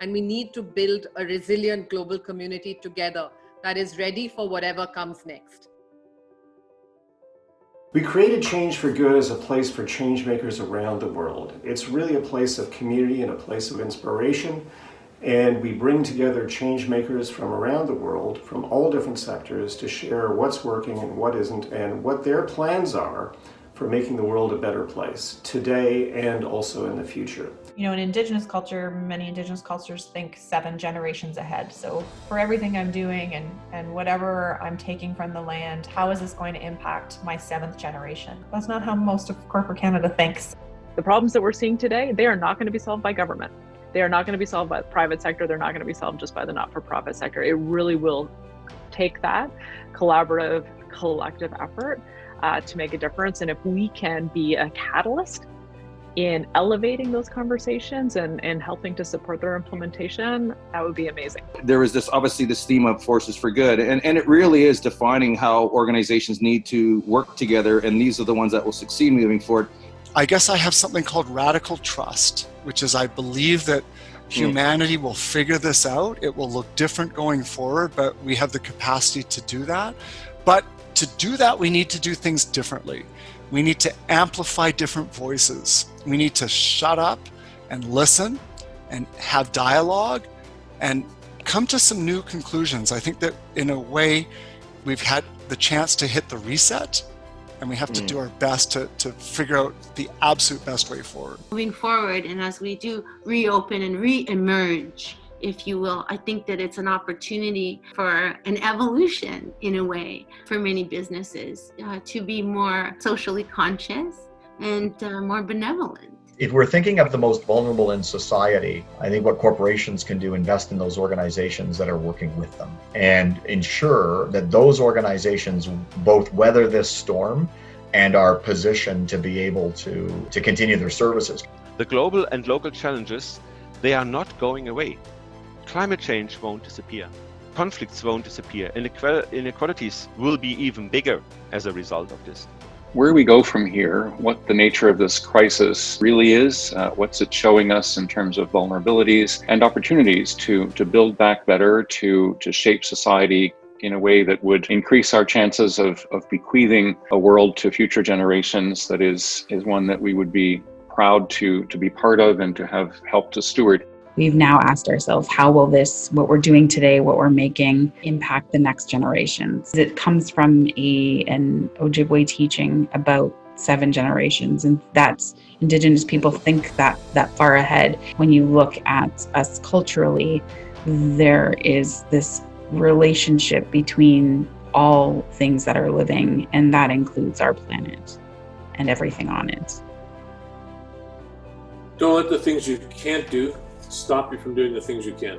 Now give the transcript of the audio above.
And we need to build a resilient global community together that is ready for whatever comes next. We created Change for Good as a place for change makers around the world. It's really a place of community and a place of inspiration. And we bring together change makers from around the world, from all different sectors, to share what's working and what isn't, and what their plans are for making the world a better place today and also in the future. You know, in Indigenous culture, many Indigenous cultures think 7 generations ahead. So for everything I'm doing and whatever I'm taking from the land, how is this going to impact my 7th generation? That's not how most of corporate Canada thinks. The problems that we're seeing today, they are not going to be solved by government. They are not going to be solved by the private sector. They're not going to be solved just by the not-for-profit sector. It really will take that collaborative, collective effort to make a difference. And if we can be a catalyst in elevating those conversations and helping to support their implementation, that would be amazing. There is obviously this theme of forces for good, and it really is defining how organizations need to work together, and these are the ones that will succeed moving forward. I guess I have something called radical trust, which is I believe that humanity will figure this out. It will look different going forward, but we have the capacity to do that. But to do that, we need to do things differently. We need to amplify different voices. We need to shut up and listen and have dialogue and come to some new conclusions. I think that in a way, we've had the chance to hit the reset, and we have to do our best to figure out the absolute best way forward. Moving forward, and as we do reopen and re-emerge, if you will, I think that it's an opportunity for an evolution in a way for many businesses to be more socially conscious and more benevolent. If we're thinking of the most vulnerable in society, I think what corporations can do, invest in those organizations that are working with them and ensure that those organizations both weather this storm and are positioned to be able to continue their services. The global and local challenges, they are not going away. Climate change won't disappear. Conflicts won't disappear. Inequalities will be even bigger as a result of this. Where we go from here, what the nature of this crisis really is, what's it showing us in terms of vulnerabilities and opportunities to build back better, to shape society in a way that would increase our chances of bequeathing a world to future generations that is one that we would be proud to be part of and to have helped to steward. We've now asked ourselves, how will this, what we're doing today, what we're making, impact the next generations? It comes from an Ojibwe teaching about 7 generations, and that's Indigenous people think that far ahead. When you look at us culturally, there is this relationship between all things that are living, and that includes our planet and everything on it. Don't let the things you can't do stop you from doing the things you can.